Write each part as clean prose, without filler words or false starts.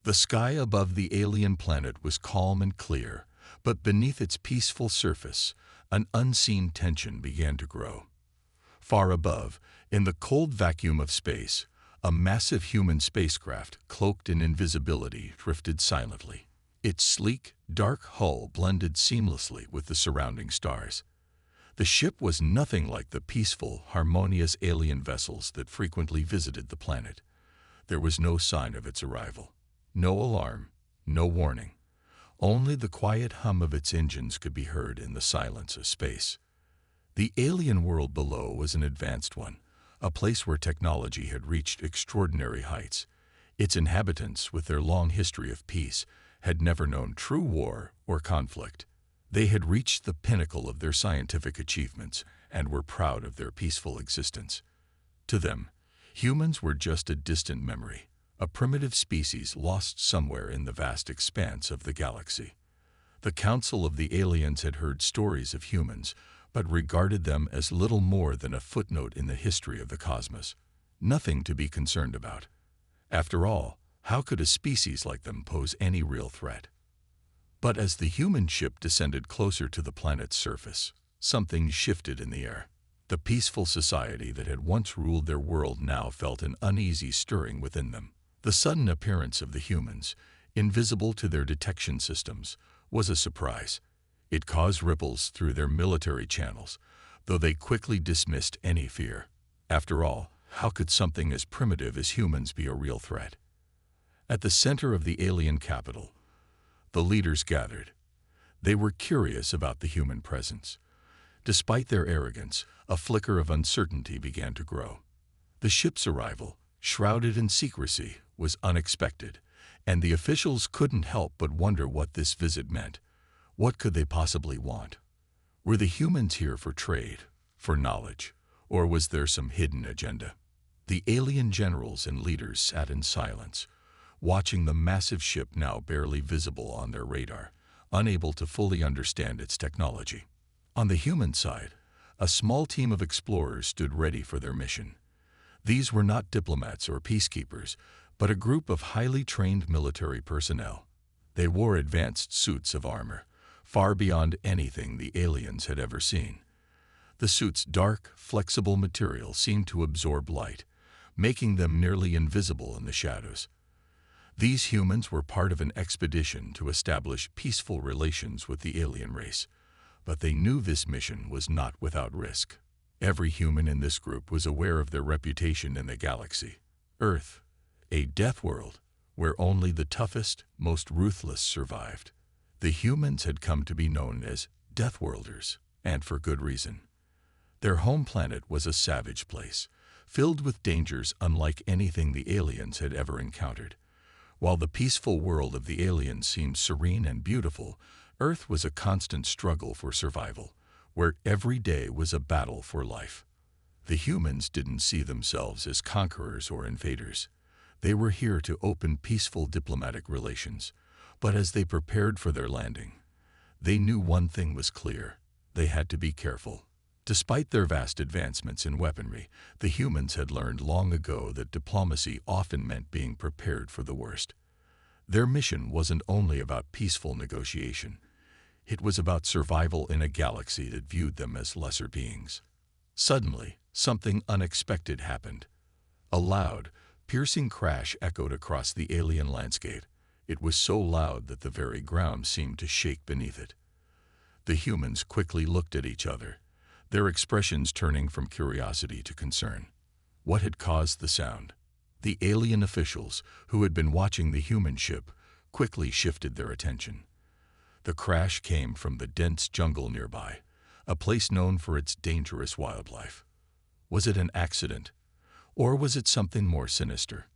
The sky above the alien planet was calm and clear, but beneath its peaceful surface, an unseen tension began to grow. Far above, in the cold vacuum of space, a massive human spacecraft, cloaked in invisibility, drifted silently. Its sleek, dark hull blended seamlessly with the surrounding stars. The ship was nothing like the peaceful, harmonious alien vessels that frequently visited the planet. There was no sign of its arrival. No alarm, no warning. Only the quiet hum of its engines could be heard in the silence of space. The alien world below was an advanced one, a place where technology had reached extraordinary heights. Its inhabitants, with their long history of peace, had never known true war or conflict. They had reached the pinnacle of their scientific achievements and were proud of their peaceful existence. To them, humans were just a distant memory, a primitive species lost somewhere in the vast expanse of the galaxy. The Council of the Aliens had heard stories of humans, but regarded them as little more than a footnote in the history of the cosmos. Nothing to be concerned about. After all, how could a species like them pose any real threat? But as the human ship descended closer to the planet's surface, something shifted in the air. The peaceful society that had once ruled their world now felt an uneasy stirring within them. The sudden appearance of the humans, invisible to their detection systems, was a surprise. It caused ripples through their military channels, though they quickly dismissed any fear. After all, how could something as primitive as humans be a real threat? At the center of the alien capital, the leaders gathered. They were curious about the human presence. Despite their arrogance, a flicker of uncertainty began to grow. The ship's arrival, shrouded in secrecy, was unexpected, and the officials couldn't help but wonder what this visit meant. What could they possibly want? Were the humans here for trade, for knowledge, or was there some hidden agenda? The alien generals and leaders sat in silence, watching the massive ship now barely visible on their radar, unable to fully understand its technology. On the human side, a small team of explorers stood ready for their mission. These were not diplomats or peacekeepers, but a group of highly trained military personnel. They wore advanced suits of armor, far beyond anything the aliens had ever seen. The suits' dark, flexible material seemed to absorb light, making them nearly invisible in the shadows. These humans were part of an expedition to establish peaceful relations with the alien race, but they knew this mission was not without risk. Every human in this group was aware of their reputation in the galaxy. Earth, a death world, where only the toughest, most ruthless survived. The humans had come to be known as Deathworlders, and for good reason. Their home planet was a savage place, filled with dangers unlike anything the aliens had ever encountered. While the peaceful world of the aliens seemed serene and beautiful, Earth was a constant struggle for survival, where every day was a battle for life. The humans didn't see themselves as conquerors or invaders. They were here to open peaceful diplomatic relations, but as they prepared for their landing, they knew one thing was clear: they had to be careful. Despite their vast advancements in weaponry, the humans had learned long ago that diplomacy often meant being prepared for the worst. Their mission wasn't only about peaceful negotiation. It was about survival in a galaxy that viewed them as lesser beings. Suddenly, something unexpected happened. A loud, piercing crash echoed across the alien landscape. It was so loud that the very ground seemed to shake beneath it. The humans quickly looked at each other, their expressions turning from curiosity to concern. What had caused the sound? The alien officials, who had been watching the human ship, quickly shifted their attention. The crash came from the dense jungle nearby, a place known for its dangerous wildlife. Was it an accident? Or was it something more sinister?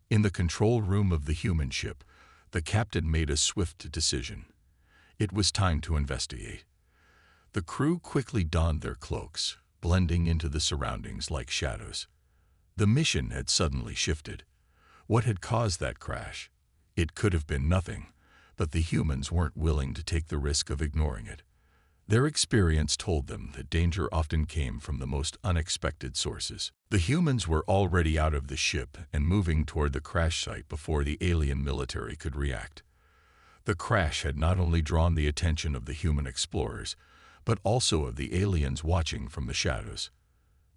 In the control room of the human ship, the captain made a swift decision. It was time to investigate. The crew quickly donned their cloaks, blending into the surroundings like shadows. The mission had suddenly shifted. What had caused that crash? It could have been nothing, but the humans weren't willing to take the risk of ignoring it. Their experience told them that danger often came from the most unexpected sources. The humans were already out of the ship and moving toward the crash site before the alien military could react. The crash had not only drawn the attention of the human explorers, but also of the aliens watching from the shadows.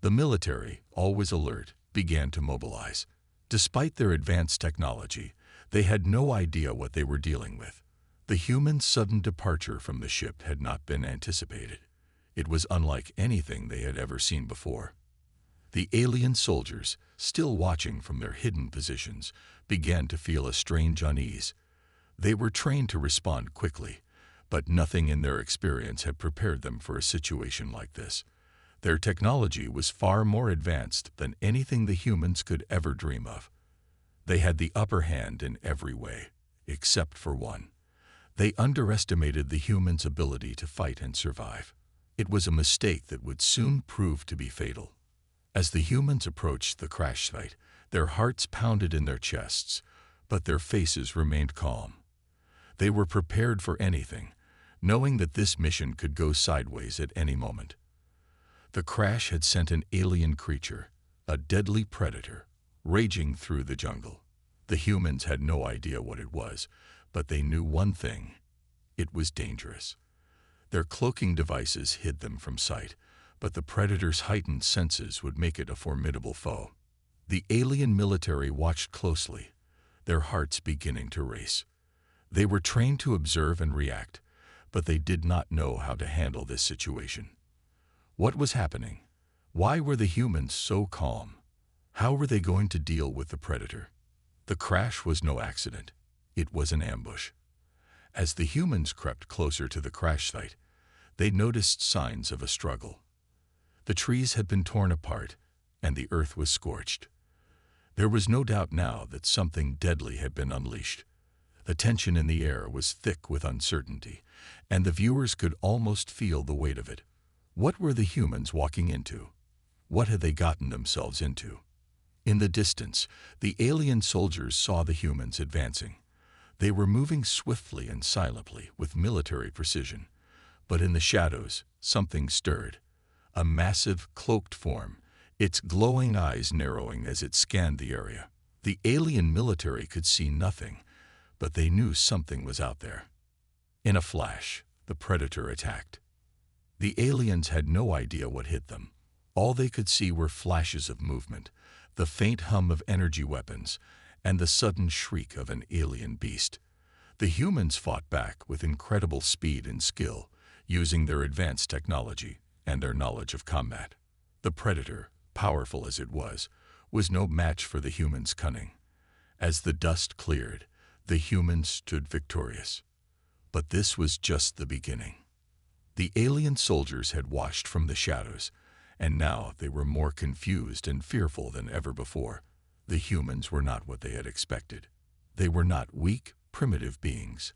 The military, always alert, began to mobilize. Despite their advanced technology, they had no idea what they were dealing with. The humans' sudden departure from the ship had not been anticipated. It was unlike anything they had ever seen before. The alien soldiers, still watching from their hidden positions, began to feel a strange unease. They were trained to respond quickly, but nothing in their experience had prepared them for a situation like this. Their technology was far more advanced than anything the humans could ever dream of. They had the upper hand in every way, except for one. They underestimated the humans' ability to fight and survive. It was a mistake that would soon prove to be fatal. As the humans approached the crash site, their hearts pounded in their chests, but their faces remained calm. They were prepared for anything, knowing that this mission could go sideways at any moment. The crash had sent an alien creature, a deadly predator, raging through the jungle. The humans had no idea what it was, but they knew one thing: it was dangerous. Their cloaking devices hid them from sight, but the predator's heightened senses would make it a formidable foe. The alien military watched closely, their hearts beginning to race. They were trained to observe and react, but they did not know how to handle this situation. What was happening? Why were the humans so calm? How were they going to deal with the predator? The crash was no accident. It was an ambush. As the humans crept closer to the crash site, they noticed signs of a struggle. The trees had been torn apart, and the earth was scorched. There was no doubt now that something deadly had been unleashed. The tension in the air was thick with uncertainty, and the viewers could almost feel the weight of it. What were the humans walking into? What had they gotten themselves into? In the distance, the alien soldiers saw the humans advancing. They were moving swiftly and silently with military precision. But in the shadows, something stirred. A massive, cloaked form, its glowing eyes narrowing as it scanned the area. The alien military could see nothing, but they knew something was out there. In a flash, the predator attacked. The aliens had no idea what hit them. All they could see were flashes of movement, the faint hum of energy weapons, and the sudden shriek of an alien beast. The humans fought back with incredible speed and skill, using their advanced technology and their knowledge of combat. The predator, powerful as it was no match for the humans' cunning. As the dust cleared, the humans stood victorious. But this was just the beginning. The alien soldiers had washed from the shadows, and now they were more confused and fearful than ever before. The humans were not what they had expected. They were not weak, primitive beings.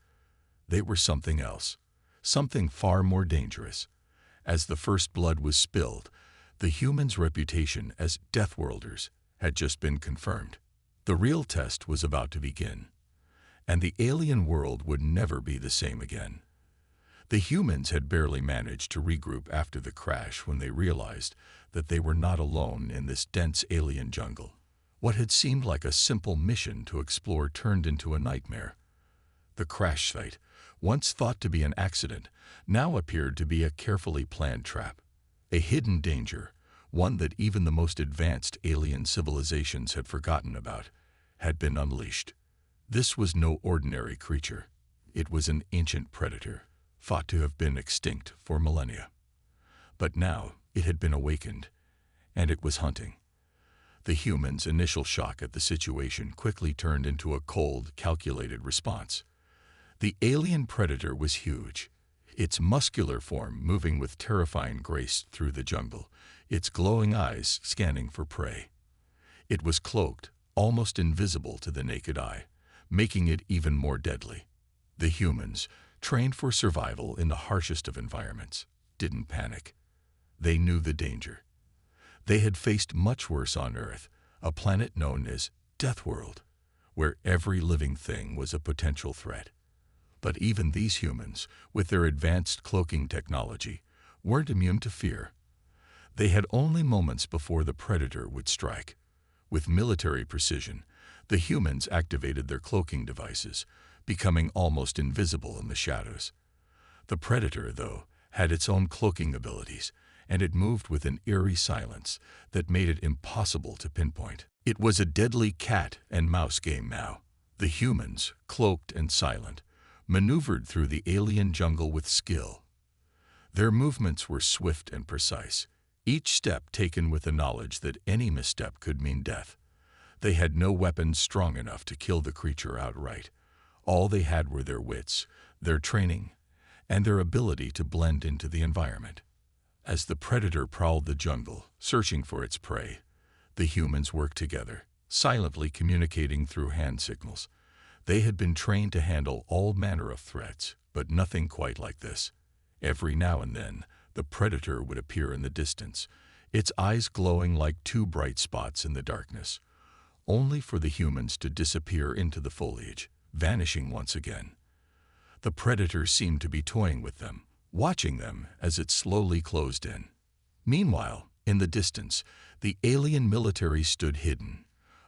They were something else, something far more dangerous. As the first blood was spilled, the humans' reputation as Deathworlders had just been confirmed. The real test was about to begin, and the alien world would never be the same again. The humans had barely managed to regroup after the crash when they realized that they were not alone in this dense alien jungle. What had seemed like a simple mission to explore turned into a nightmare. The crash site, once thought to be an accident, now appeared to be a carefully planned trap. A hidden danger, one that even the most advanced alien civilizations had forgotten about, had been unleashed. This was no ordinary creature. It was an ancient predator, thought to have been extinct for millennia. But now it had been awakened, and it was hunting. The humans' initial shock at the situation quickly turned into a cold, calculated response. The alien predator was huge, its muscular form moving with terrifying grace through the jungle, its glowing eyes scanning for prey. It was cloaked, almost invisible to the naked eye, making it even more deadly. The humans, trained for survival in the harshest of environments, didn't panic. They knew the danger. They had faced much worse on Earth, a planet known as Deathworld, where every living thing was a potential threat. But even these humans, with their advanced cloaking technology, weren't immune to fear. They had only moments before the predator would strike. With military precision, the humans activated their cloaking devices, becoming almost invisible in the shadows. The predator, though, had its own cloaking abilities, and it moved with an eerie silence that made it impossible to pinpoint. It was a deadly cat and mouse game now. The humans, cloaked and silent, maneuvered through the alien jungle with skill. Their movements were swift and precise, each step taken with the knowledge that any misstep could mean death. They had no weapons strong enough to kill the creature outright. All they had were their wits, their training, and their ability to blend into the environment. As the predator prowled the jungle, searching for its prey, the humans worked together, silently communicating through hand signals. They had been trained to handle all manner of threats, but nothing quite like this. Every now and then, the predator would appear in the distance, its eyes glowing like two bright spots in the darkness, only for the humans to disappear into the foliage, vanishing once again. The predator seemed to be toying with them, watching them as it slowly closed in. Meanwhile, in the distance, the alien military stood hidden,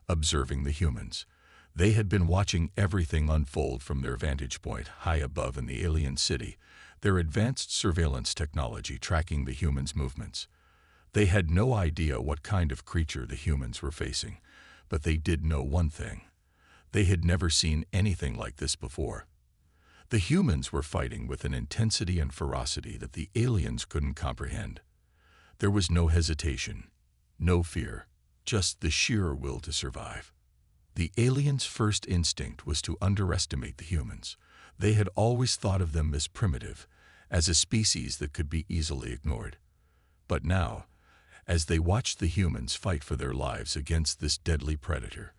observing the humans. They had been watching everything unfold from their vantage point high above in the alien city, their advanced surveillance technology tracking the humans' movements. They had no idea what kind of creature the humans were facing, but they did know one thing. They had never seen anything like this before. The humans were fighting with an intensity and ferocity that the aliens couldn't comprehend. There was no hesitation, no fear, just the sheer will to survive. The aliens' first instinct was to underestimate the humans. They had always thought of them as primitive, as a species that could be easily ignored. But now, as they watched the humans fight for their lives against this deadly predator,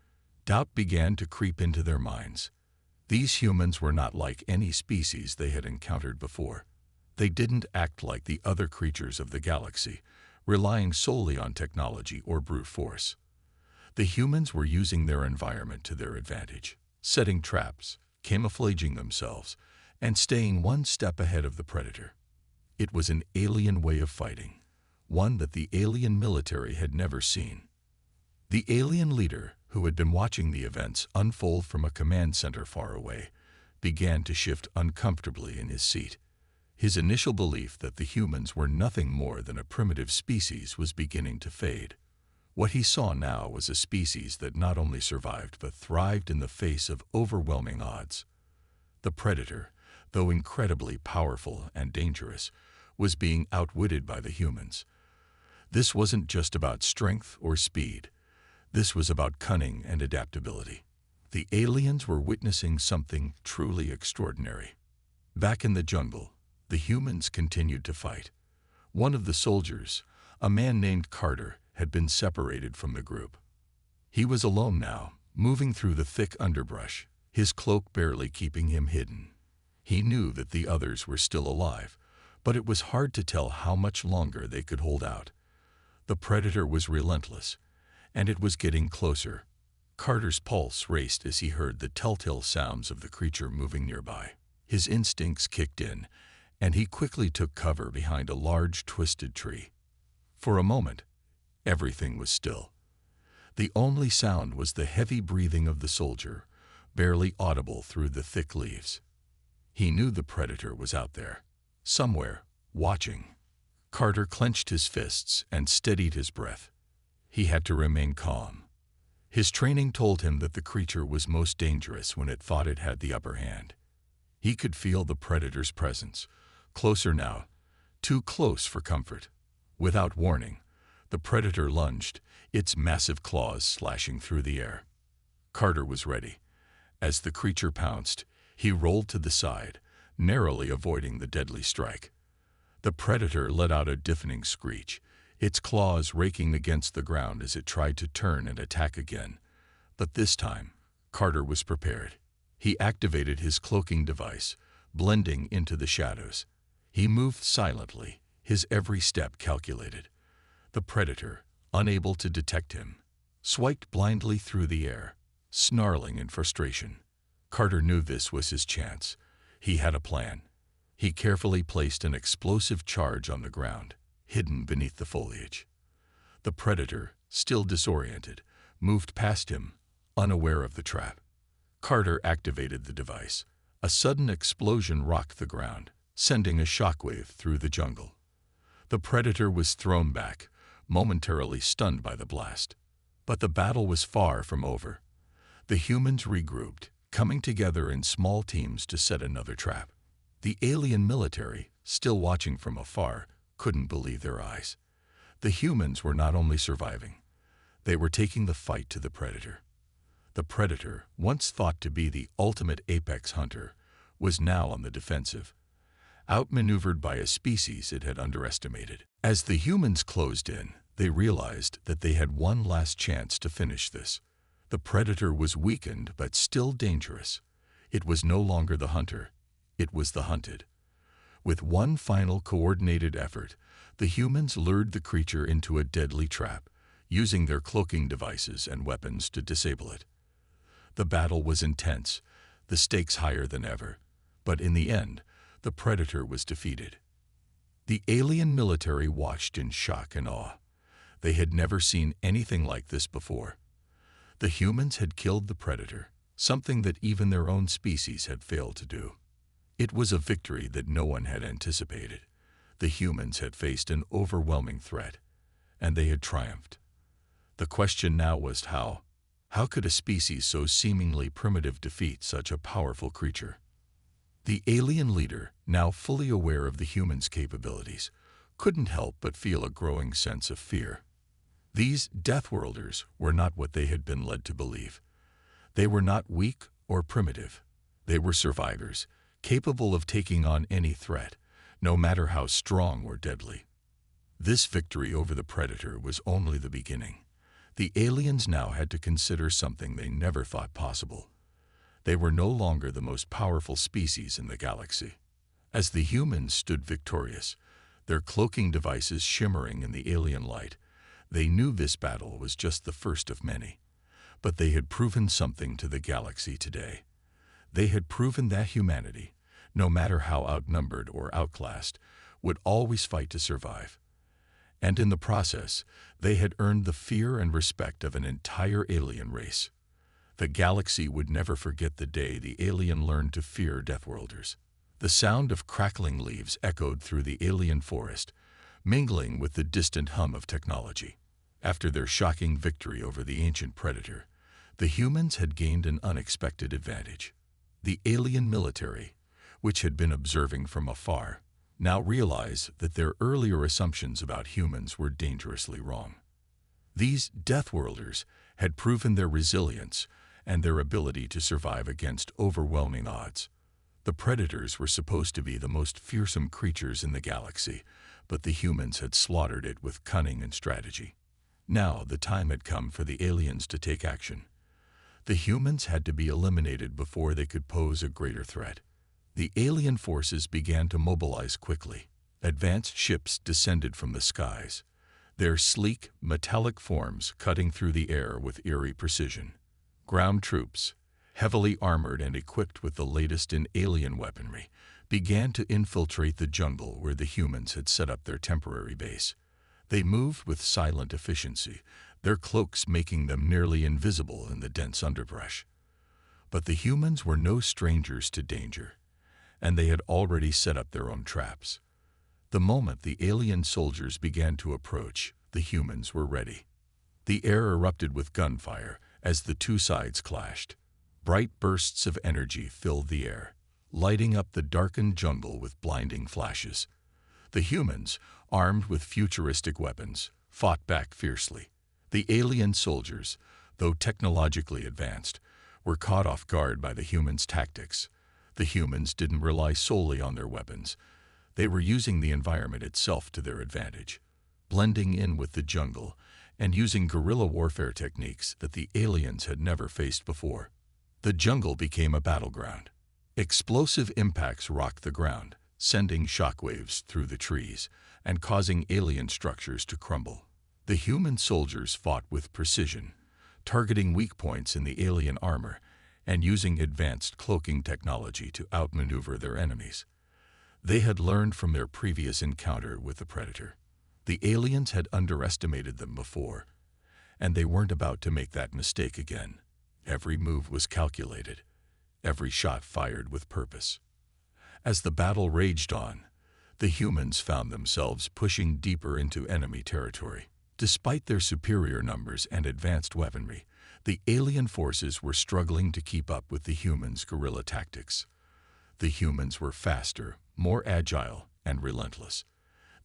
doubt began to creep into their minds. These humans were not like any species they had encountered before. They didn't act like the other creatures of the galaxy, relying solely on technology or brute force. The humans were using their environment to their advantage, setting traps, camouflaging themselves, and staying one step ahead of the predator. It was an alien way of fighting, one that the alien military had never seen. The alien leader, who had been watching the events unfold from a command center far away, began to shift uncomfortably in his seat. His initial belief that the humans were nothing more than a primitive species was beginning to fade. What he saw now was a species that not only survived but thrived in the face of overwhelming odds. The predator, though incredibly powerful and dangerous, was being outwitted by the humans. This wasn't just about strength or speed. This was about cunning and adaptability. The aliens were witnessing something truly extraordinary. Back in the jungle, the humans continued to fight. One of the soldiers, a man named Carter, had been separated from the group. He was alone now, moving through the thick underbrush, his cloak barely keeping him hidden. He knew that the others were still alive, but it was hard to tell how much longer they could hold out. The predator was relentless, and it was getting closer. Carter's pulse raced as he heard the telltale sounds of the creature moving nearby. His instincts kicked in, and he quickly took cover behind a large, twisted tree. For a moment, everything was still. The only sound was the heavy breathing of the soldier, barely audible through the thick leaves. He knew the predator was out there, somewhere, watching. Carter clenched his fists and steadied his breath. He had to remain calm. His training told him that the creature was most dangerous when it thought it had the upper hand. He could feel the predator's presence, closer now, too close for comfort. Without warning, the predator lunged, its massive claws slashing through the air. Carter was ready. As the creature pounced, he rolled to the side, narrowly avoiding the deadly strike. The predator let out a deafening screech, its claws raking against the ground as it tried to turn and attack again. But this time, Carter was prepared. He activated his cloaking device, blending into the shadows. He moved silently, his every step calculated. The predator, unable to detect him, swiped blindly through the air, snarling in frustration. Carter knew this was his chance. He had a plan. He carefully placed an explosive charge on the ground, hidden beneath the foliage. The predator, still disoriented, moved past him, unaware of the trap. Carter activated the device. A sudden explosion rocked the ground, sending a shockwave through the jungle. The predator was thrown back, momentarily stunned by the blast. But the battle was far from over. The humans regrouped, coming together in small teams to set another trap. The alien military, still watching from afar, couldn't believe their eyes. The humans were not only surviving, they were taking the fight to the predator. The predator, once thought to be the ultimate apex hunter, was now on the defensive, outmaneuvered by a species it had underestimated. As the humans closed in, they realized that they had one last chance to finish this. The predator was weakened but still dangerous. It was no longer the hunter, it was the hunted. With one final coordinated effort, the humans lured the creature into a deadly trap, using their cloaking devices and weapons to disable it. The battle was intense, the stakes higher than ever, but in the end, the predator was defeated. The alien military watched in shock and awe. They had never seen anything like this before. The humans had killed the predator, something that even their own species had failed to do. It was a victory that no one had anticipated. The humans had faced an overwhelming threat, and they had triumphed. The question now was how. How could a species so seemingly primitive defeat such a powerful creature? The alien leader, now fully aware of the humans' capabilities, couldn't help but feel a growing sense of fear. These Deathworlders were not what they had been led to believe. They were not weak or primitive. They were survivors, capable of taking on any threat, no matter how strong or deadly. This victory over the predator was only the beginning. The aliens now had to consider something they never thought possible. They were no longer the most powerful species in the galaxy. As the humans stood victorious, their cloaking devices shimmering in the alien light, they knew this battle was just the first of many. But they had proven something to the galaxy today. They had proven that humanity, no matter how outnumbered or outclassed, would always fight to survive. And in the process, they had earned the fear and respect of an entire alien race. The galaxy would never forget the day the alien learned to fear Deathworlders. The sound of crackling leaves echoed through the alien forest, mingling with the distant hum of technology. After their shocking victory over the ancient predator, the humans had gained an unexpected advantage. The alien military, which had been observing from afar, now realized that their earlier assumptions about humans were dangerously wrong. These Deathworlders had proven their resilience and their ability to survive against overwhelming odds. The predators were supposed to be the most fearsome creatures in the galaxy, but the humans had slaughtered it with cunning and strategy. Now the time had come for the aliens to take action. The humans had to be eliminated before they could pose a greater threat. The alien forces began to mobilize quickly. Advanced ships descended from the skies, their sleek, metallic forms cutting through the air with eerie precision. Ground troops, heavily armored and equipped with the latest in alien weaponry, began to infiltrate the jungle where the humans had set up their temporary base. They moved with silent efficiency, their cloaks making them nearly invisible in the dense underbrush. But the humans were no strangers to danger, and they had already set up their own traps. The moment the alien soldiers began to approach, the humans were ready. The air erupted with gunfire as the two sides clashed. Bright bursts of energy filled the air, lighting up the darkened jungle with blinding flashes. The humans, armed with futuristic weapons, fought back fiercely. The alien soldiers, though technologically advanced, were caught off guard by the humans' tactics. The humans didn't rely solely on their weapons. They were using the environment itself to their advantage, blending in with the jungle and using guerrilla warfare techniques that the aliens had never faced before. The jungle became a battleground. Explosive impacts rocked the ground, sending shockwaves through the trees and causing alien structures to crumble. The human soldiers fought with precision, targeting weak points in the alien armor and using advanced cloaking technology to outmaneuver their enemies. They had learned from their previous encounter with the Predator. The aliens had underestimated them before, and they weren't about to make that mistake again. Every move was calculated, every shot fired with purpose. As the battle raged on, the humans found themselves pushing deeper into enemy territory. Despite their superior numbers and advanced weaponry, the alien forces were struggling to keep up with the humans' guerrilla tactics. The humans were faster, more agile, and relentless.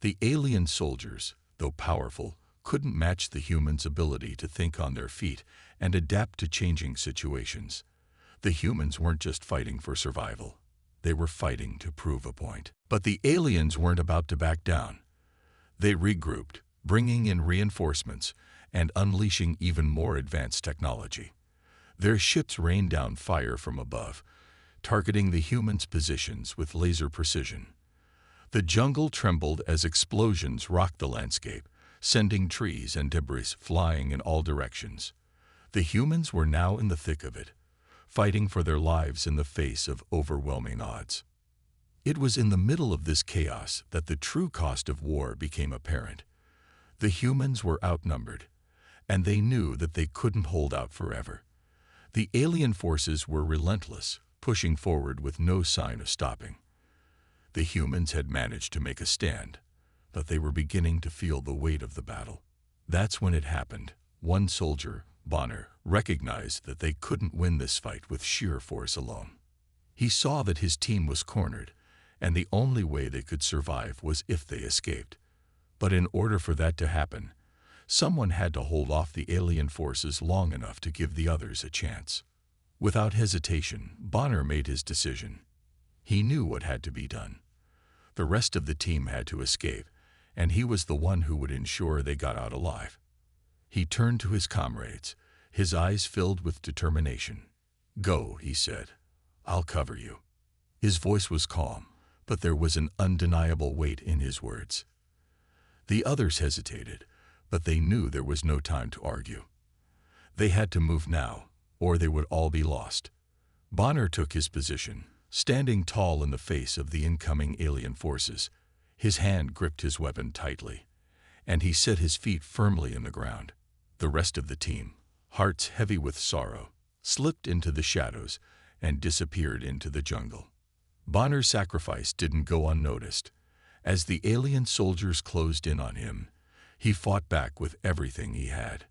The alien soldiers, though powerful, couldn't match the humans' ability to think on their feet and adapt to changing situations. The humans weren't just fighting for survival. They were fighting to prove a point. But the aliens weren't about to back down. They regrouped, bringing in reinforcements and unleashing even more advanced technology. Their ships rained down fire from above, targeting the humans' positions with laser precision. The jungle trembled as explosions rocked the landscape, sending trees and debris flying in all directions. The humans were now in the thick of it, fighting for their lives in the face of overwhelming odds. It was in the middle of this chaos that the true cost of war became apparent. The humans were outnumbered, and they knew that they couldn't hold out forever. The alien forces were relentless, pushing forward with no sign of stopping. The humans had managed to make a stand, but they were beginning to feel the weight of the battle. That's when it happened. One soldier, Bonner, recognized that they couldn't win this fight with sheer force alone. He saw that his team was cornered, and the only way they could survive was if they escaped. But in order for that to happen, someone had to hold off the alien forces long enough to give the others a chance. Without hesitation, Bonner made his decision. He knew what had to be done. The rest of the team had to escape, and he was the one who would ensure they got out alive. He turned to his comrades, his eyes filled with determination. "Go," he said. "I'll cover you." His voice was calm, but there was an undeniable weight in his words. The others hesitated, but they knew there was no time to argue. They had to move now, or they would all be lost. Bonner took his position, standing tall in the face of the incoming alien forces. His hand gripped his weapon tightly, and he set his feet firmly in the ground. The rest of the team, hearts heavy with sorrow, slipped into the shadows and disappeared into the jungle. Bonner's sacrifice didn't go unnoticed. As the alien soldiers closed in on him, he fought back with everything he had.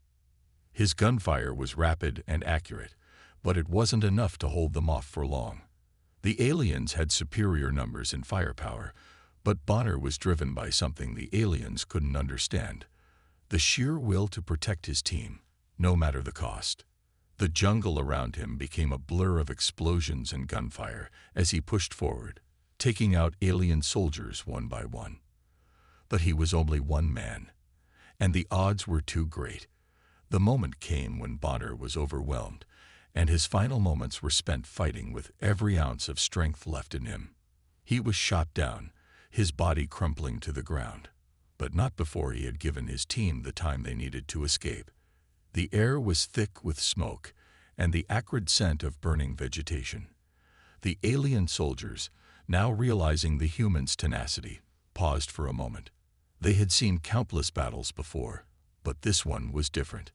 His gunfire was rapid and accurate, but it wasn't enough to hold them off for long. The aliens had superior numbers and firepower, but Bonner was driven by something the aliens couldn't understand: the sheer will to protect his team, no matter the cost. The jungle around him became a blur of explosions and gunfire as he pushed forward, taking out alien soldiers one by one. But he was only one man, and the odds were too great. The moment came when Bonner was overwhelmed, and his final moments were spent fighting with every ounce of strength left in him. He was shot down, his body crumpling to the ground, but not before he had given his team the time they needed to escape. The air was thick with smoke and the acrid scent of burning vegetation. The alien soldiers, now realizing the humans' tenacity, paused for a moment. They had seen countless battles before, but this one was different.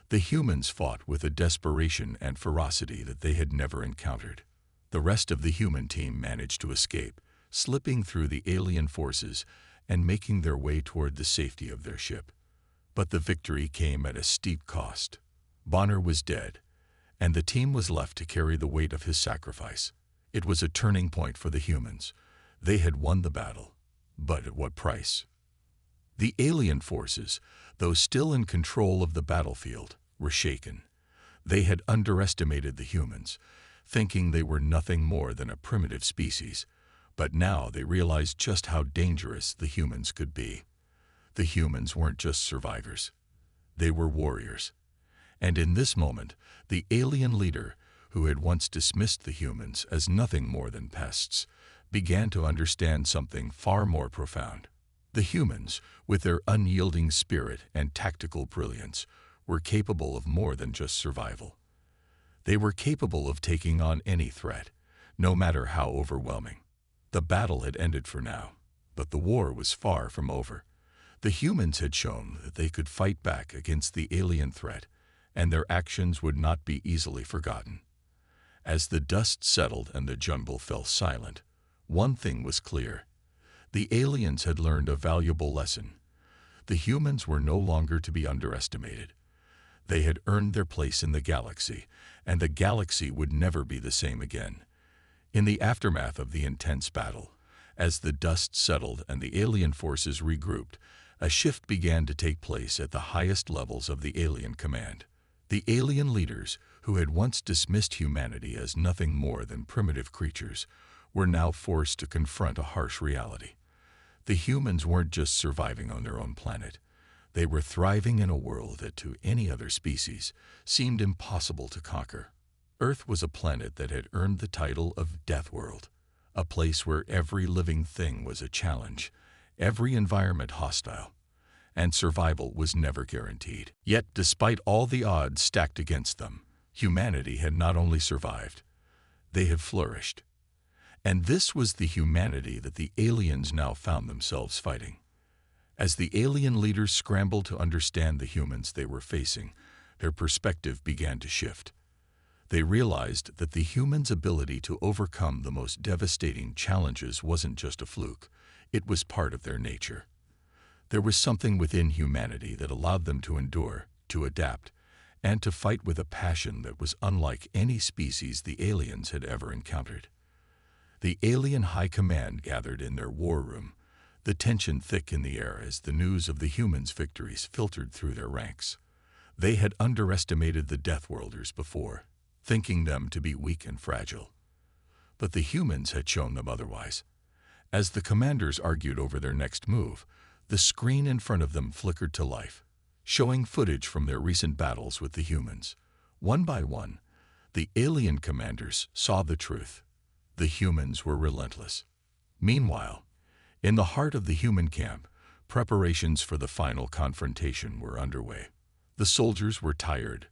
The humans fought with a desperation and ferocity that they had never encountered. The rest of the human team managed to escape, slipping through the alien forces and making their way toward the safety of their ship. But the victory came at a steep cost. Bonner was dead, and the team was left to carry the weight of his sacrifice. It was a turning point for the humans. They had won the battle, but at what price? The alien forces, though still in control of the battlefield, were shaken. They had underestimated the humans, thinking they were nothing more than a primitive species, but now they realized just how dangerous the humans could be. The humans weren't just survivors. They were warriors. And in this moment, the alien leader, who had once dismissed the humans as nothing more than pests, began to understand something far more profound. The humans, with their unyielding spirit and tactical brilliance, were capable of more than just survival. They were capable of taking on any threat, no matter how overwhelming. The battle had ended for now, but the war was far from over. The humans had shown that they could fight back against the alien threat, and their actions would not be easily forgotten. As the dust settled and the jungle fell silent, one thing was clear. The aliens had learned a valuable lesson. The humans were no longer to be underestimated. They had earned their place in the galaxy, and the galaxy would never be the same again. In the aftermath of the intense battle, as the dust settled and the alien forces regrouped, a shift began to take place at the highest levels of the alien command. The alien leaders, who had once dismissed humanity as nothing more than primitive creatures, were now forced to confront a harsh reality. The humans weren't just surviving on their own planet. They were thriving in a world that to any other species seemed impossible to conquer. Earth was a planet that had earned the title of Deathworld, a place where every living thing was a challenge, every environment hostile, and survival was never guaranteed. Yet, despite all the odds stacked against them, humanity had not only survived, they had flourished. And this was the humanity that the aliens now found themselves fighting. As the alien leaders scrambled to understand the humans they were facing, their perspective began to shift. They realized that the humans' ability to overcome the most devastating challenges wasn't just a fluke, it was part of their nature. There was something within humanity that allowed them to endure, to adapt, and to fight with a passion that was unlike any species the aliens had ever encountered. The alien high command gathered in their war room, the tension thick in the air as the news of the humans' victories filtered through their ranks. They had underestimated the Deathworlders before, thinking them to be weak and fragile. But the humans had shown them otherwise. As the commanders argued over their next move, the screen in front of them flickered to life, showing footage from their recent battles with the humans. One by one, the alien commanders saw the truth. The humans were relentless. Meanwhile, in the heart of the human camp, preparations for the final confrontation were underway. The soldiers were tired,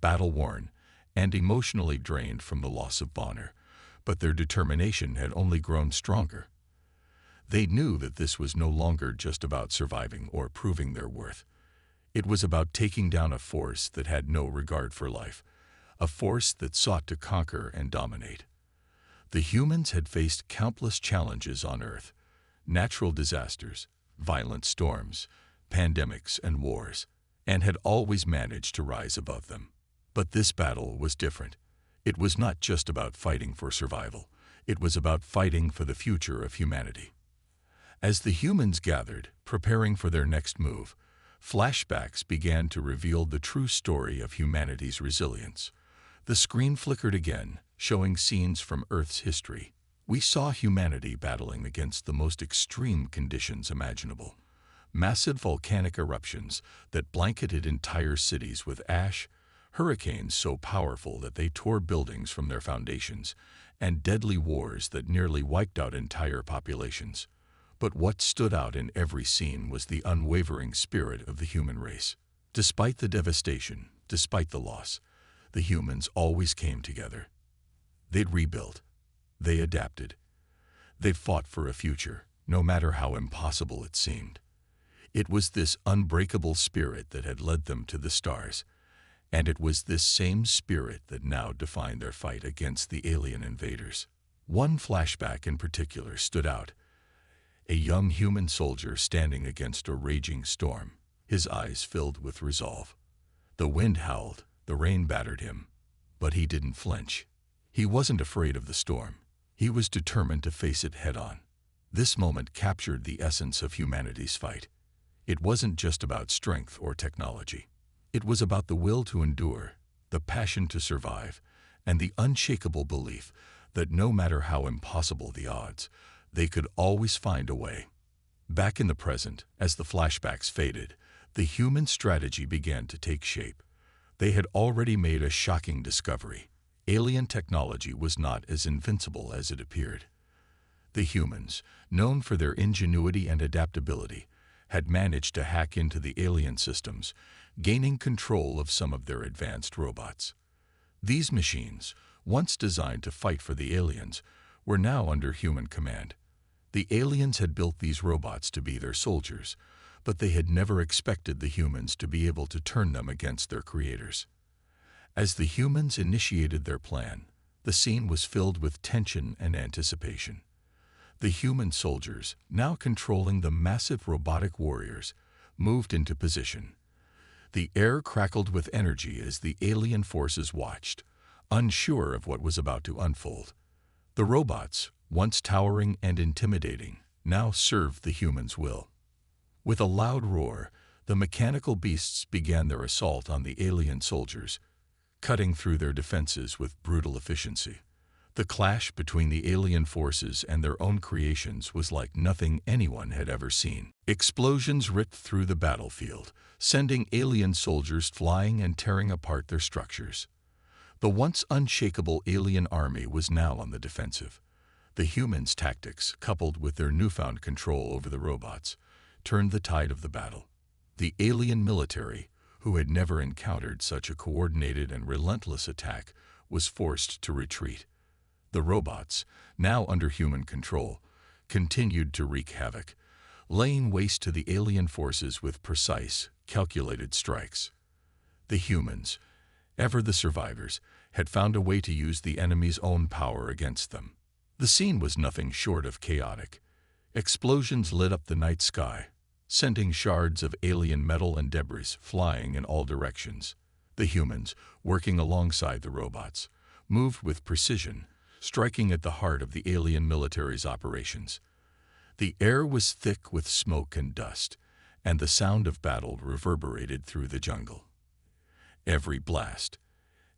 battle-worn, and emotionally drained from the loss of Bonner, but their determination had only grown stronger. They knew that this was no longer just about surviving or proving their worth. It was about taking down a force that had no regard for life, a force that sought to conquer and dominate. The humans had faced countless challenges on Earth, natural disasters, violent storms, pandemics, and wars, and had always managed to rise above them. But this battle was different. It was not just about fighting for survival. It was about fighting for the future of humanity. As the humans gathered, preparing for their next move, flashbacks began to reveal the true story of humanity's resilience. The screen flickered again, showing scenes from Earth's history. We saw humanity battling against the most extreme conditions imaginable. Massive volcanic eruptions that blanketed entire cities with ash, hurricanes so powerful that they tore buildings from their foundations, and deadly wars that nearly wiped out entire populations. But what stood out in every scene was the unwavering spirit of the human race. Despite the devastation, despite the loss, the humans always came together. They'd rebuilt. They adapted. They fought for a future, no matter how impossible it seemed. It was this unbreakable spirit that had led them to the stars, and it was this same spirit that now defined their fight against the alien invaders. One flashback in particular stood out. A young human soldier standing against a raging storm, his eyes filled with resolve. The wind howled, the rain battered him, but he didn't flinch. He wasn't afraid of the storm. He was determined to face it head-on. This moment captured the essence of humanity's fight. It wasn't just about strength or technology. It was about the will to endure, the passion to survive, and the unshakable belief that no matter how impossible the odds, they could always find a way. Back in the present, as the flashbacks faded, the human strategy began to take shape. They had already made a shocking discovery. Alien technology was not as invincible as it appeared. The humans, known for their ingenuity and adaptability, had managed to hack into the alien systems, gaining control of some of their advanced robots. These machines, once designed to fight for the aliens, were now under human command. The aliens had built these robots to be their soldiers, but they had never expected the humans to be able to turn them against their creators. As the humans initiated their plan, the scene was filled with tension and anticipation. The human soldiers, now controlling the massive robotic warriors, moved into position. The air crackled with energy as the alien forces watched, unsure of what was about to unfold. The robots, once towering and intimidating, now served the humans' will. With a loud roar, the mechanical beasts began their assault on the alien soldiers, cutting through their defenses with brutal efficiency. The clash between the alien forces and their own creations was like nothing anyone had ever seen. Explosions ripped through the battlefield, sending alien soldiers flying and tearing apart their structures. The once unshakable alien army was now on the defensive. The humans' tactics, coupled with their newfound control over the robots, turned the tide of the battle. The alien military, who had never encountered such a coordinated and relentless attack, was forced to retreat. The robots, now under human control, continued to wreak havoc, laying waste to the alien forces with precise, calculated strikes. The humans, ever the survivors, had found a way to use the enemy's own power against them. The scene was nothing short of chaotic. Explosions lit up the night sky, sending shards of alien metal and debris flying in all directions. The humans, working alongside the robots, moved with precision, striking at the heart of the alien military's operations. The air was thick with smoke and dust, and the sound of battle reverberated through the jungle. Every blast,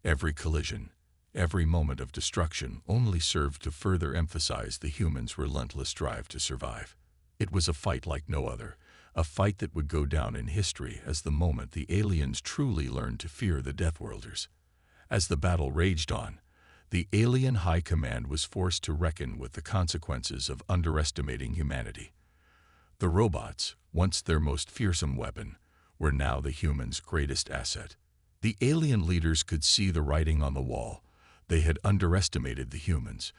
every collision, every moment of destruction only served to further emphasize the humans' relentless drive to survive. It was a fight like no other, a fight that would go down in history as the moment the aliens truly learned to fear the Deathworlders. As the battle raged on, the alien high command was forced to reckon with the consequences of underestimating humanity. The robots, once their most fearsome weapon, were now the humans' greatest asset. The alien leaders could see the writing on the wall. They had underestimated the humans,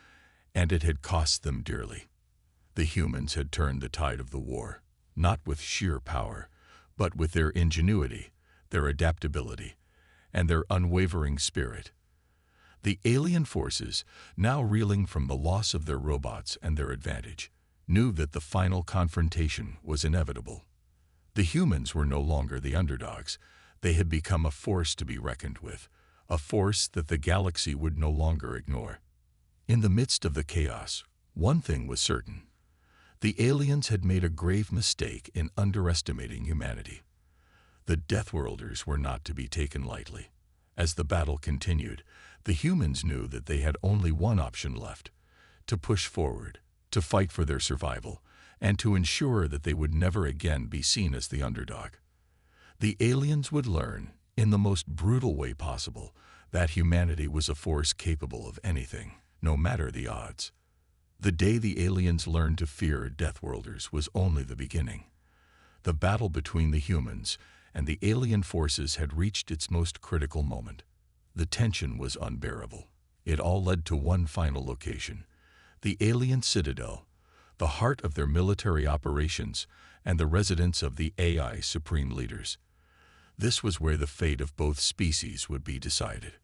and it had cost them dearly. The humans had turned the tide of the war, not with sheer power, but with their ingenuity, their adaptability, and their unwavering spirit. The alien forces, now reeling from the loss of their robots and their advantage, knew that the final confrontation was inevitable. The humans were no longer the underdogs. They had become a force to be reckoned with, a force that the galaxy would no longer ignore. In the midst of the chaos, one thing was certain. The aliens had made a grave mistake in underestimating humanity. The Deathworlders were not to be taken lightly. As the battle continued, the humans knew that they had only one option left: to push forward, to fight for their survival, and to ensure that they would never again be seen as the underdog. The aliens would learn, in the most brutal way possible, that humanity was a force capable of anything, no matter the odds. The day the aliens learned to fear Deathworlders was only the beginning. The battle between the humans and the alien forces had reached its most critical moment. The tension was unbearable. It all led to one final location: the alien citadel, the heart of their military operations and the residence of the AI supreme leaders. This was where the fate of both species would be decided.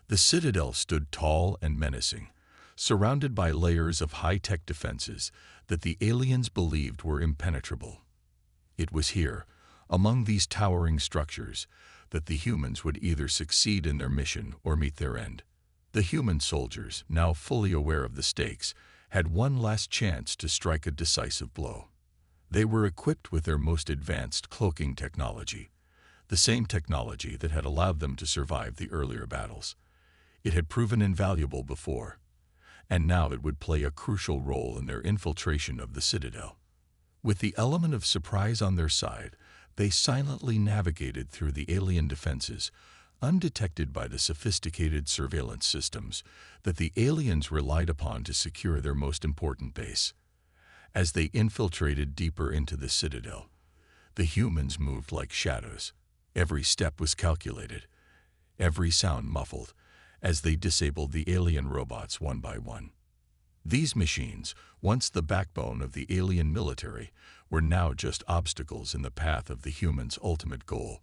The citadel stood tall and menacing, surrounded by layers of high-tech defenses that the aliens believed were impenetrable. It was here, among these towering structures, that the humans would either succeed in their mission or meet their end. The human soldiers, now fully aware of the stakes, had one last chance to strike a decisive blow. They were equipped with their most advanced cloaking technology, the same technology that had allowed them to survive the earlier battles. It had proven invaluable before, and now it would play a crucial role in their infiltration of the citadel. With the element of surprise on their side, they silently navigated through the alien defenses, undetected by the sophisticated surveillance systems that the aliens relied upon to secure their most important base. As they infiltrated deeper into the citadel, the humans moved like shadows. Every step was calculated, every sound muffled, as they disabled the alien robots one by one. These machines, once the backbone of the alien military, were now just obstacles in the path of the humans' ultimate goal.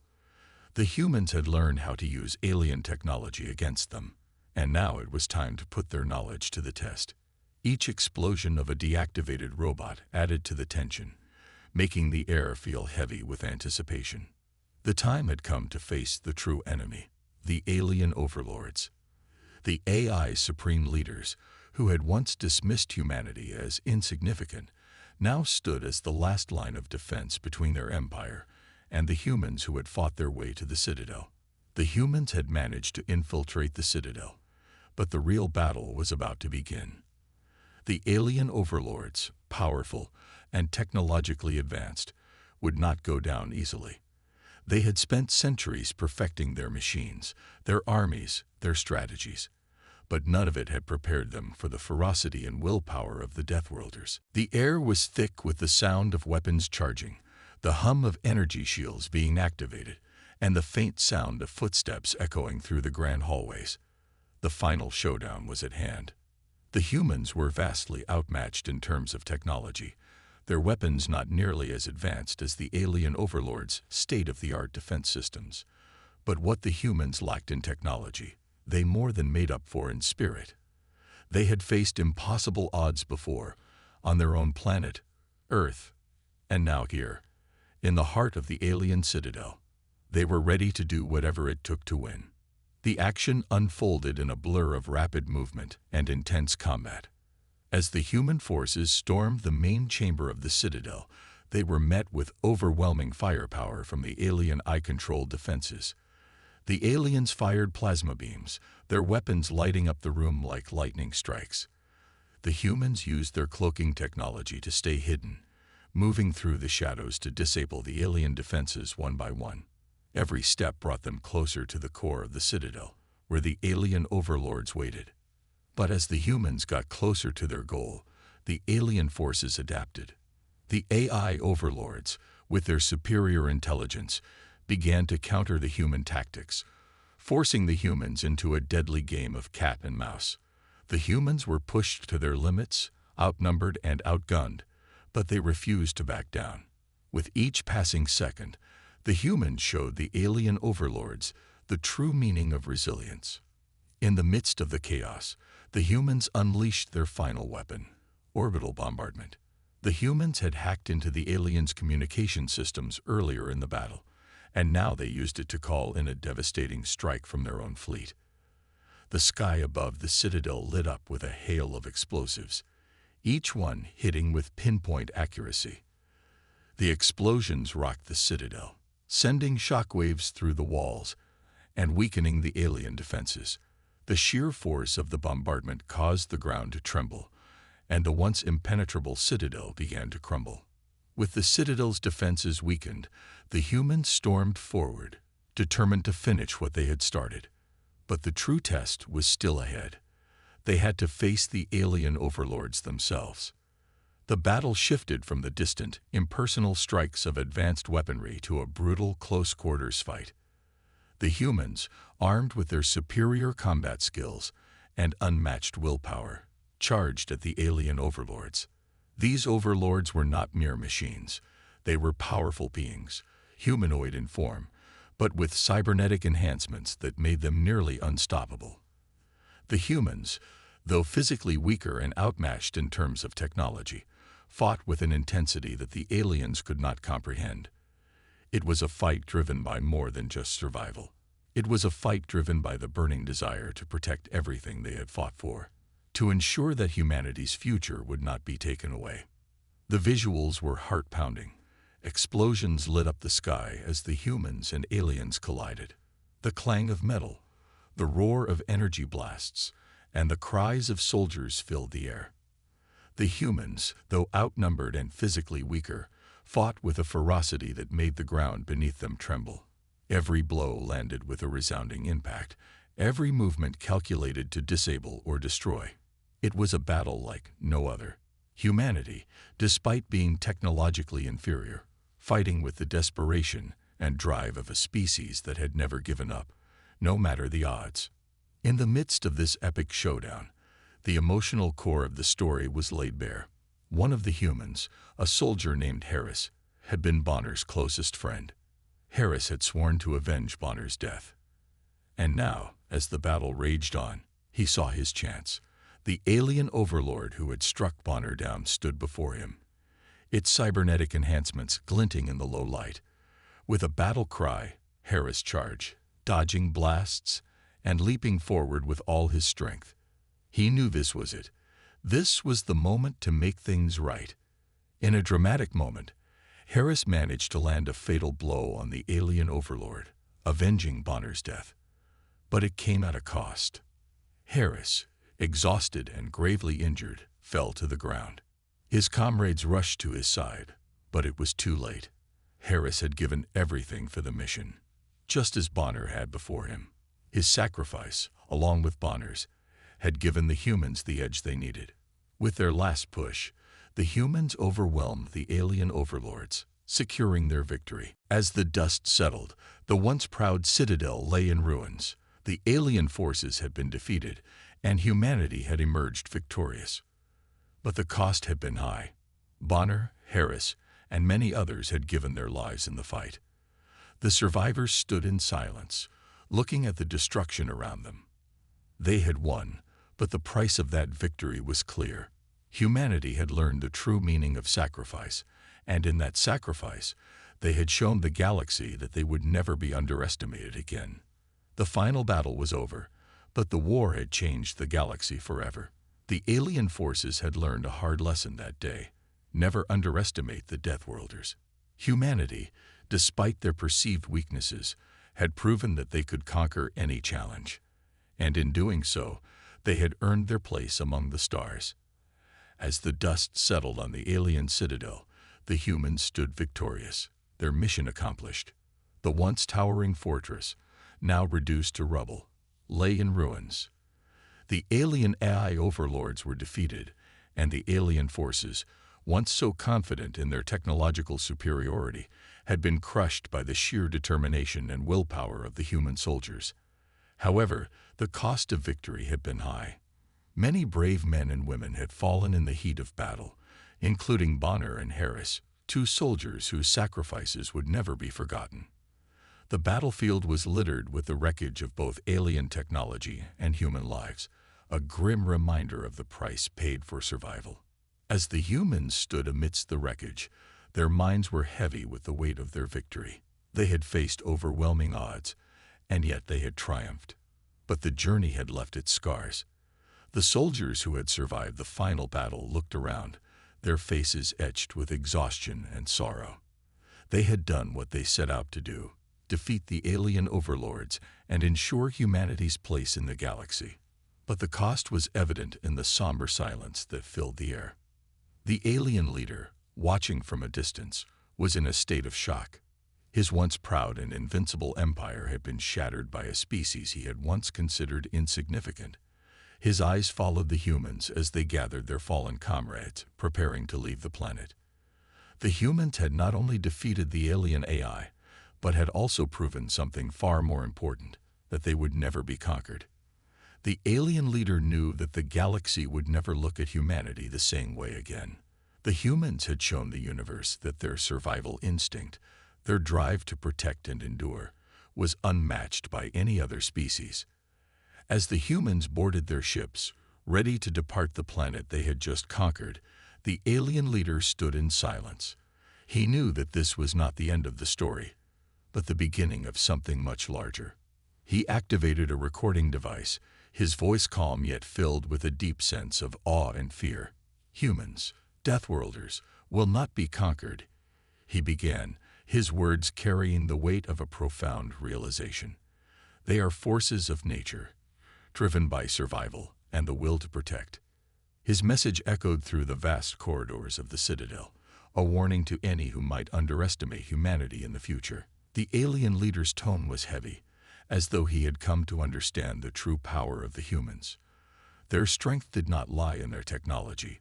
The humans had learned how to use alien technology against them, and now it was time to put their knowledge to the test. Each explosion of a deactivated robot added to the tension, making the air feel heavy with anticipation. The time had come to face the true enemy, the alien overlords. The AI supreme leaders, who had once dismissed humanity as insignificant, now stood as the last line of defense between their empire and the humans who had fought their way to the Citadel. The humans had managed to infiltrate the Citadel, but the real battle was about to begin. The alien overlords, powerful and technologically advanced, would not go down easily. They had spent centuries perfecting their machines, their armies, their strategies, but none of it had prepared them for the ferocity and willpower of the Deathworlders. The air was thick with the sound of weapons charging, the hum of energy shields being activated, and the faint sound of footsteps echoing through the grand hallways. The final showdown was at hand. The humans were vastly outmatched in terms of technology, their weapons not nearly as advanced as the alien overlords' state-of-the-art defense systems. But what the humans lacked in technology, they more than made up for in spirit. They had faced impossible odds before, on their own planet, Earth, and now here, in the heart of the alien citadel. They were ready to do whatever it took to win. The action unfolded in a blur of rapid movement and intense combat. As the human forces stormed the main chamber of the citadel, they were met with overwhelming firepower from the alien eye-controlled defenses. The aliens fired plasma beams, their weapons lighting up the room like lightning strikes. The humans used their cloaking technology to stay hidden, moving through the shadows to disable the alien defenses one by one. Every step brought them closer to the core of the citadel, where the alien overlords waited. But as the humans got closer to their goal, the alien forces adapted. The AI overlords, with their superior intelligence, began to counter the human tactics, forcing the humans into a deadly game of cat and mouse. The humans were pushed to their limits, outnumbered and outgunned, but they refused to back down. With each passing second, the humans showed the alien overlords the true meaning of resilience. In the midst of the chaos, the humans unleashed their final weapon, orbital bombardment. The humans had hacked into the aliens' communication systems earlier in the battle, and now they used it to call in a devastating strike from their own fleet. The sky above the citadel lit up with a hail of explosives, each one hitting with pinpoint accuracy. The explosions rocked the citadel, sending shockwaves through the walls and weakening the alien defenses. The sheer force of the bombardment caused the ground to tremble, and the once impenetrable citadel began to crumble. With the citadel's defenses weakened, the humans stormed forward, determined to finish what they had started. But the true test was still ahead. They had to face the alien overlords themselves. The battle shifted from the distant, impersonal strikes of advanced weaponry to a brutal, close-quarters fight. The humans, armed with their superior combat skills and unmatched willpower, charged at the alien overlords. These overlords were not mere machines. They were powerful beings, humanoid in form, but with cybernetic enhancements that made them nearly unstoppable. The humans, though physically weaker and outmatched in terms of technology, fought with an intensity that the aliens could not comprehend. It was a fight driven by more than just survival. It was a fight driven by the burning desire to protect everything they had fought for, to ensure that humanity's future would not be taken away. The visuals were heart-pounding. Explosions lit up the sky as the humans and aliens collided. The clang of metal, the roar of energy blasts, and the cries of soldiers filled the air. The humans, though outnumbered and physically weaker, fought with a ferocity that made the ground beneath them tremble. Every blow landed with a resounding impact, every movement calculated to disable or destroy. It was a battle like no other. Humanity, despite being technologically inferior, fighting with the desperation and drive of a species that had never given up, no matter the odds. In the midst of this epic showdown, the emotional core of the story was laid bare. One of the humans, a soldier named Harris, had been Bonner's closest friend. Harris had sworn to avenge Bonner's death. And now, as the battle raged on, he saw his chance. The alien overlord who had struck Bonner down stood before him, its cybernetic enhancements glinting in the low light. With a battle cry, Harris charged, dodging blasts and leaping forward with all his strength. He knew this was it. This was the moment to make things right. In a dramatic moment, Harris managed to land a fatal blow on the alien overlord, avenging Bonner's death. But it came at a cost. Harris, exhausted and gravely injured, fell to the ground. His comrades rushed to his side, but it was too late. Harris had given everything for the mission, just as Bonner had before him. His sacrifice, along with Bonner's, had given the humans the edge they needed. With their last push, the humans overwhelmed the alien overlords, securing their victory. As the dust settled, the once proud citadel lay in ruins. The alien forces had been defeated, and humanity had emerged victorious. But the cost had been high. Bonner, Harris, and many others had given their lives in the fight. The survivors stood in silence, looking at the destruction around them. They had won, but the price of that victory was clear. Humanity had learned the true meaning of sacrifice, and in that sacrifice, they had shown the galaxy that they would never be underestimated again. The final battle was over, but the war had changed the galaxy forever. The alien forces had learned a hard lesson that day. Never underestimate the Deathworlders. Humanity, despite their perceived weaknesses, had proven that they could conquer any challenge. And in doing so, they had earned their place among the stars. As the dust settled on the alien citadel, the humans stood victorious, their mission accomplished. The once towering fortress, now reduced to rubble, lay in ruins. The alien AI overlords were defeated, and the alien forces, once so confident in their technological superiority, had been crushed by the sheer determination and willpower of the human soldiers. However, the cost of victory had been high. Many brave men and women had fallen in the heat of battle, including Bonner and Harris, two soldiers whose sacrifices would never be forgotten. The battlefield was littered with the wreckage of both alien technology and human lives, a grim reminder of the price paid for survival. As the humans stood amidst the wreckage, their minds were heavy with the weight of their victory. They had faced overwhelming odds, and yet they had triumphed. But the journey had left its scars. The soldiers who had survived the final battle looked around, their faces etched with exhaustion and sorrow. They had done what they set out to do: defeat the alien overlords and ensure humanity's place in the galaxy. But the cost was evident in the somber silence that filled the air. The alien leader, watching from a distance, was in a state of shock. His once proud and invincible empire had been shattered by a species he had once considered insignificant. His eyes followed the humans as they gathered their fallen comrades, preparing to leave the planet. The humans had not only defeated the alien AI, but had also proven something far more important, that they would never be conquered. The alien leader knew that the galaxy would never look at humanity the same way again. The humans had shown the universe that their survival instinct, their drive to protect and endure, was unmatched by any other species. As the humans boarded their ships, ready to depart the planet they had just conquered, the alien leader stood in silence. He knew that this was not the end of the story, but the beginning of something much larger. He activated a recording device, his voice calm yet filled with a deep sense of awe and fear. "Humans, Deathworlders, will not be conquered," he began, his words carrying the weight of a profound realization. "They are forces of nature, driven by survival and the will to protect." His message echoed through the vast corridors of the Citadel, a warning to any who might underestimate humanity in the future. The alien leader's tone was heavy, as though he had come to understand the true power of the humans. Their strength did not lie in their technology,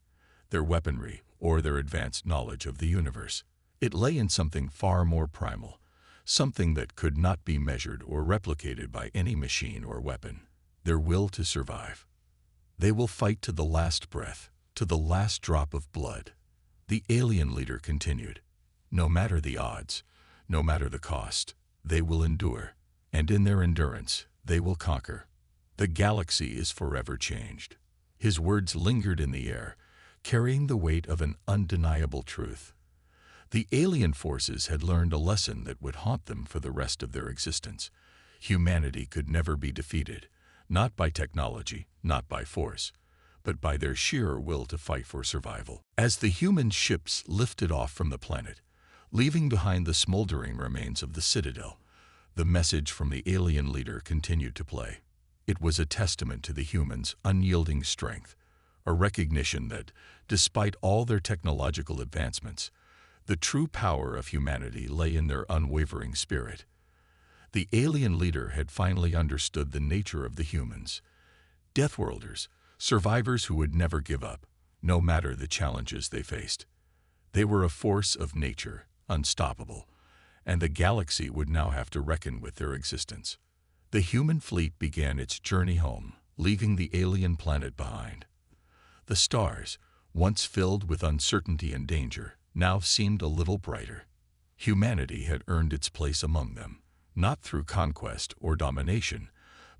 their weaponry, or their advanced knowledge of the universe. It lay in something far more primal, something that could not be measured or replicated by any machine or weapon. their will to survive. They will fight to the last breath, to the last drop of blood. The alien leader continued. No matter the odds, no matter the cost, they will endure, and in their endurance, they will conquer. The galaxy is forever changed. His words lingered in the air, carrying the weight of an undeniable truth. The alien forces had learned a lesson that would haunt them for the rest of their existence. Humanity could never be defeated, not by technology, not by force, but by their sheer will to fight for survival. As the human ships lifted off from the planet, leaving behind the smoldering remains of the Citadel, the message from the alien leader continued to play. It was a testament to the humans' unyielding strength, a recognition that, despite all their technological advancements, the true power of humanity lay in their unwavering spirit. The alien leader had finally understood the nature of the humans. Deathworlders, survivors who would never give up, no matter the challenges they faced. They were a force of nature, unstoppable, and the galaxy would now have to reckon with their existence. The human fleet began its journey home, leaving the alien planet behind. The stars, once filled with uncertainty and danger, now seemed a little brighter. Humanity had earned its place among them, not through conquest or domination,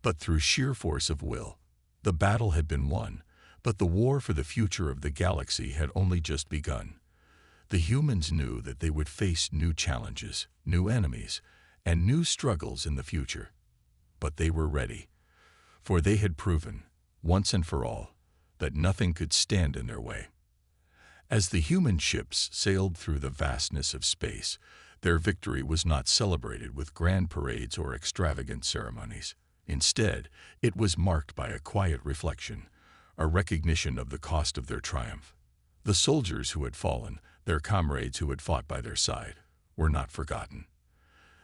but through sheer force of will. The battle had been won, but the war for the future of the galaxy had only just begun. The humans knew that they would face new challenges, new enemies, and new struggles in the future. But they were ready, for they had proven, once and for all, that nothing could stand in their way. As the human ships sailed through the vastness of space, their victory was not celebrated with grand parades or extravagant ceremonies. Instead, it was marked by a quiet reflection, a recognition of the cost of their triumph. The soldiers who had fallen, their comrades who had fought by their side, were not forgotten.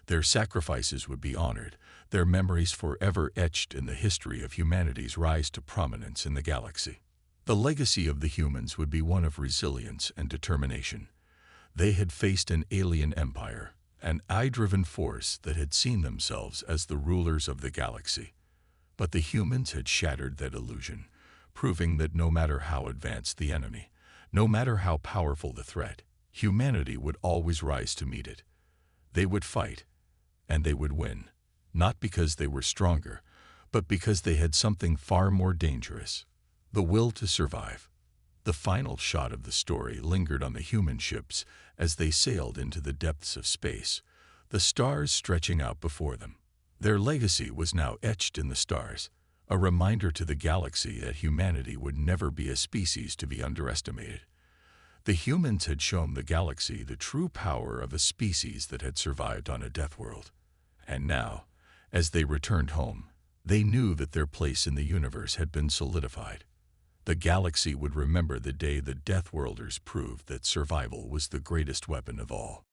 Their sacrifices would be honored, their memories forever etched in the history of humanity's rise to prominence in the galaxy. The legacy of the humans would be one of resilience and determination. They had faced an alien empire, an eye-driven force that had seen themselves as the rulers of the galaxy. But the humans had shattered that illusion, proving that no matter how advanced the enemy, no matter how powerful the threat, humanity would always rise to meet it. They would fight, and they would win, not because they were stronger, but because they had something far more dangerous: the will to survive. The final shot of the story lingered on the human ships as they sailed into the depths of space, the stars stretching out before them. Their legacy was now etched in the stars, a reminder to the galaxy that humanity would never be a species to be underestimated. The humans had shown the galaxy the true power of a species that had survived on a death world. And now, as they returned home, they knew that their place in the universe had been solidified. The galaxy would remember the day the Deathworlders proved that survival was the greatest weapon of all.